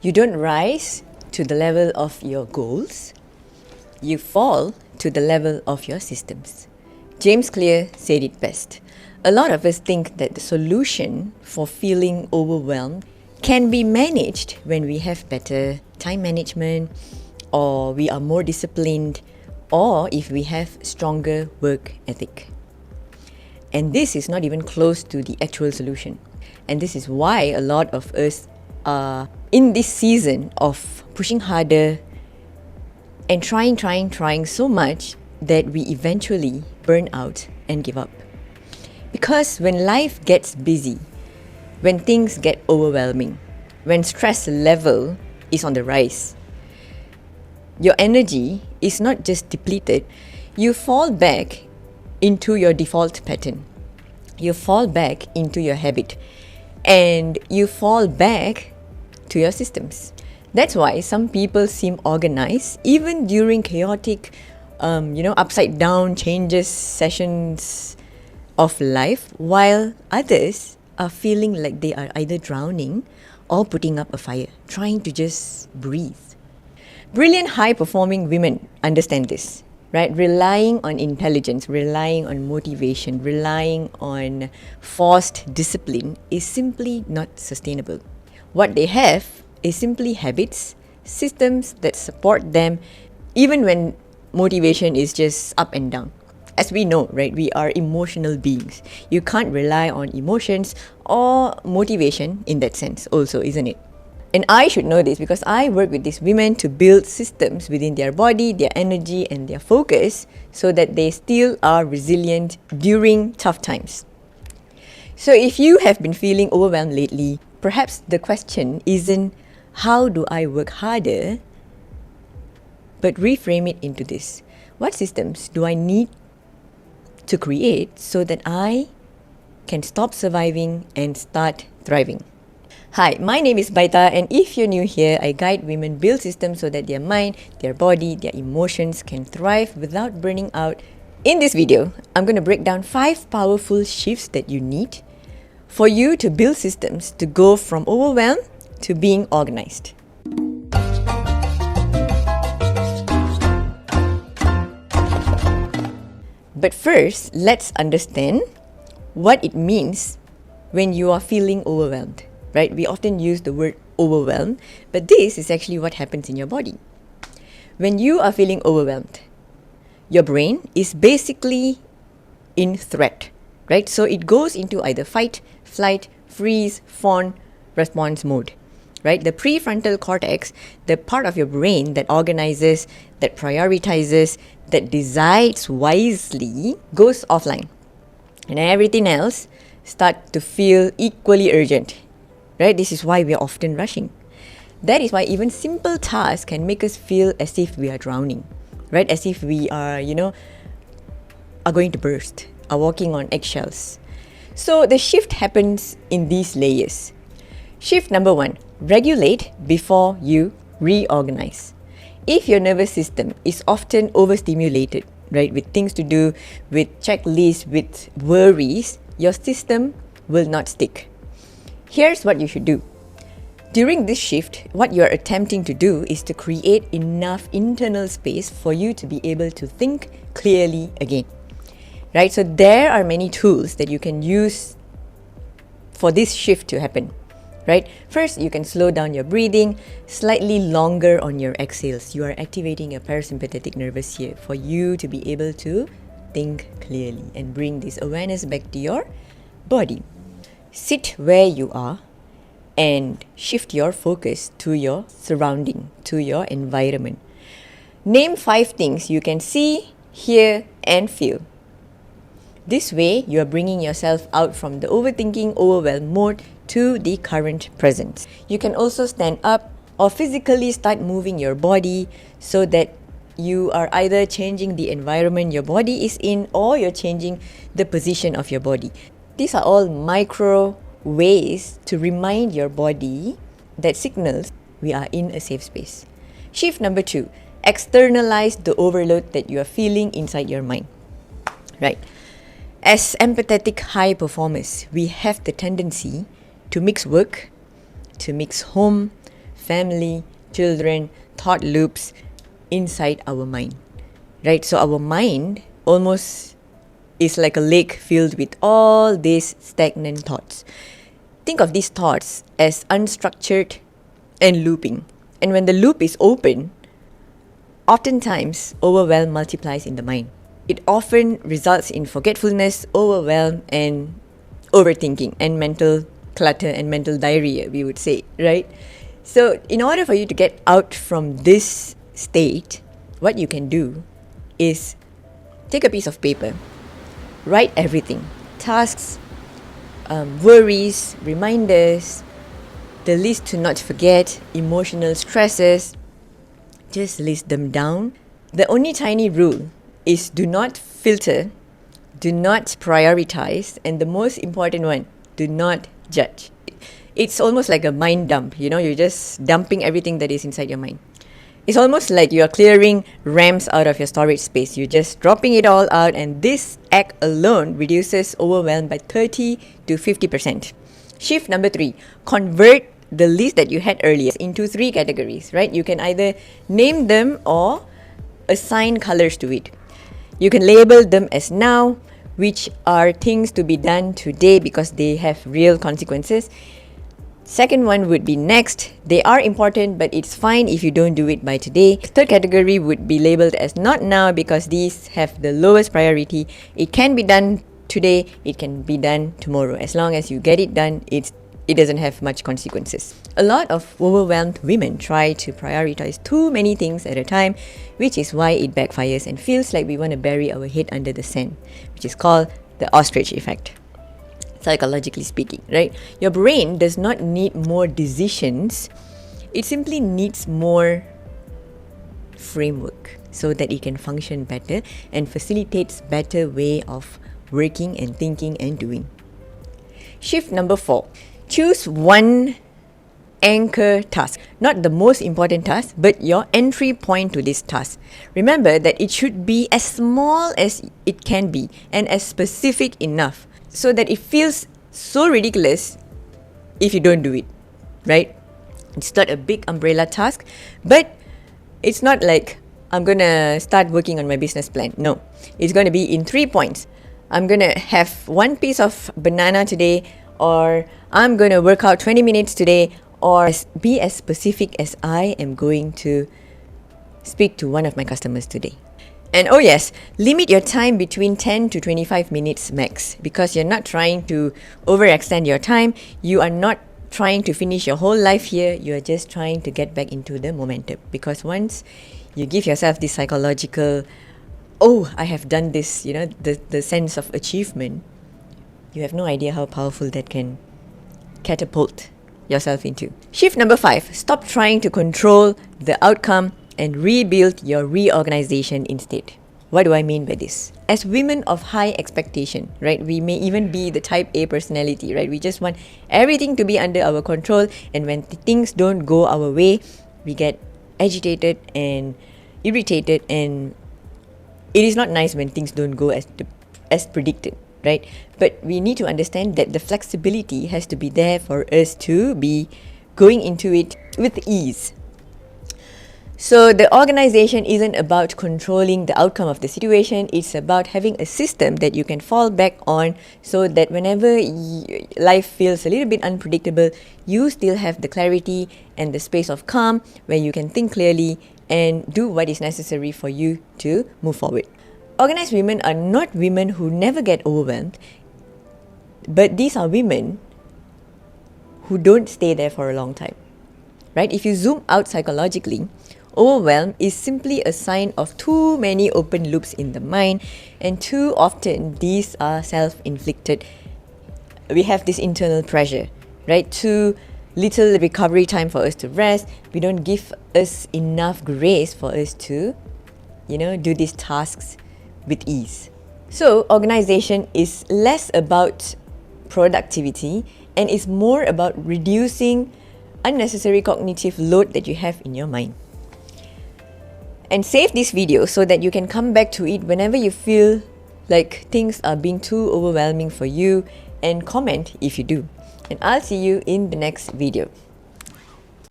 You don't rise to the level of your goals. You fall to the level of your systems. James Clear said it best. A lot of us think that the solution for feeling overwhelmed can be managed when we have better time management, or we are more disciplined, or if we have stronger work ethic. And this is not even close to the actual solution. And this is why a lot of us are in this season of pushing harder and trying so much that we eventually burn out and give up. Because when life gets busy, when things get overwhelming, when stress level is on the rise, your energy is not just depleted, you fall back into your default pattern. You fall back into your habit, and you fall back to your systems. That's why some people seem organized even during chaotic, upside down changes sessions of life, while others are feeling like they are either drowning or putting up a fire, trying to just breathe. Brilliant high-performing women understand this, right? Relying on intelligence, relying on motivation, relying on forced discipline is simply not sustainable. What they have is simply habits, systems that support them even when motivation is just up and down. As we know, right, we are emotional beings. You can't rely on emotions or motivation in that sense also, isn't it? And I should know this because I work with these women to build systems within their body, their energy, and their focus so that they still are resilient during tough times. So if you have been feeling overwhelmed lately, perhaps the question isn't how do I work harder, but reframe it into this. What systems do I need to create so that I can stop surviving and start thriving? Hi, my name is Baita, and if you're new here, I guide women build systems so that their mind, their body, their emotions can thrive without burning out. In this video, I'm going to break down 5 powerful shifts that you need for you to build systems to go from overwhelmed to being organized. But first, let's understand what it means when you are feeling overwhelmed. Right? We often use the word overwhelmed, but this is actually what happens in your body. When you are feeling overwhelmed, your brain is basically in threat, right? So it goes into either fight, flight, freeze, fawn response mode, right? The prefrontal cortex, the part of your brain that organizes, that prioritizes, that decides wisely, goes offline. And everything else starts to feel equally urgent. Right? This is why we are often rushing. That is why even simple tasks can make us feel as if we are drowning, right? As if we are, are going to burst, are walking on eggshells. So the shift happens in these layers. Shift number 1, regulate before you reorganize. If your nervous system is often overstimulated, right, with things to do, with checklists, with worries, your system will not stick. Here's what you should do. During this shift, what you are attempting to do is to create enough internal space for you to be able to think clearly again. Right? So there are many tools that you can use for this shift to happen. Right? First, you can slow down your breathing, slightly longer on your exhales. You are activating your parasympathetic nervous here for you to be able to think clearly and bring this awareness back to your body. Sit where you are and shift your focus to your surrounding, to your environment. Name 5 things you can see, hear, and feel. This way, you are bringing yourself out from the overthinking, overwhelmed mode to the current present. You can also stand up or physically start moving your body so that you are either changing the environment your body is in or you're changing the position of your body. These are all micro ways to remind your body that signals we are in a safe space. Shift number 2, externalize the overload that you are feeling inside your mind. Right? As empathetic high performers, we have the tendency to mix work, to mix home, family, children, thought loops inside our mind, right? So our mind almost is like a lake filled with all these stagnant thoughts. Think of these thoughts as unstructured and looping. And when the loop is open, oftentimes overwhelm multiplies in the mind. It often results in forgetfulness, overwhelm, and overthinking, and mental clutter and mental diarrhea, we would say, right? So in order for you to get out from this state, what you can do is take a piece of paper, write everything, tasks, worries, reminders, the list to not forget, emotional stresses. Just list them down. The only tiny rule is do not filter, do not prioritize, and the most important one, do not judge. It's almost like a mind dump, you're just dumping everything that is inside your mind. It's almost like you're clearing RAMs out of your storage space. You're just dropping it all out, and this act alone reduces overwhelm by 30 to 50%. Shift number 3, convert the list that you had earlier into 3 categories, right? You can either name them or assign colors to it. You can label them as now, which are things to be done today because they have real consequences. Second one would be next. They are important, but it's fine if you don't do it by today. Third category would be labeled as not now because these have the lowest priority. It can be done today, it can be done tomorrow. As long as you get it done, it doesn't have much consequences. A lot of overwhelmed women try to prioritize too many things at a time, which is why it backfires and feels like we want to bury our head under the sand, which is called the ostrich effect. Psychologically speaking, right? Your brain does not need more decisions. It simply needs more framework so that it can function better and facilitates better way of working and thinking and doing. Shift number 4. Choose one anchor task. Not the most important task, but your entry point to this task. Remember that it should be as small as it can be and as specific enough so that it feels so ridiculous if you don't do it, right? It's not a big umbrella task, but it's not like I'm gonna start working on my business plan. No, it's gonna be in 3 points. I'm gonna have 1 piece of banana today, or I'm gonna work out 20 minutes today, or be as specific as I am going to speak to one of my customers today. And oh yes, limit your time between 10 to 25 minutes max, because you're not trying to overextend your time. You are not trying to finish your whole life here. You are just trying to get back into the momentum. Because once you give yourself this psychological, oh, I have done this, the sense of achievement, you have no idea how powerful that can catapult yourself into. Shift number 5, stop trying to control the outcome and rebuild your reorganization instead. What do I mean by this? As women of high expectation, right? We may even be the type A personality, right? We just want everything to be under our control, and when things don't go our way, we get agitated and irritated, and it is not nice when things don't go as predicted, right? But we need to understand that the flexibility has to be there for us to be going into it with ease. So the organization isn't about controlling the outcome of the situation. It's about having a system that you can fall back on so that whenever life feels a little bit unpredictable, you still have the clarity and the space of calm where you can think clearly and do what is necessary for you to move forward. Organized women are not women who never get overwhelmed, but these are women who don't stay there for a long time, right? If you zoom out psychologically, overwhelm is simply a sign of too many open loops in the mind, and too often these are self-inflicted. We have this internal pressure, right? Too little recovery time for us to rest. We don't give us enough grace for us to, do these tasks with ease. So organization is less about productivity and is more about reducing unnecessary cognitive load that you have in your mind. And save this video so that you can come back to it whenever you feel like things are being too overwhelming for you, and comment if you do. And I'll see you in the next video.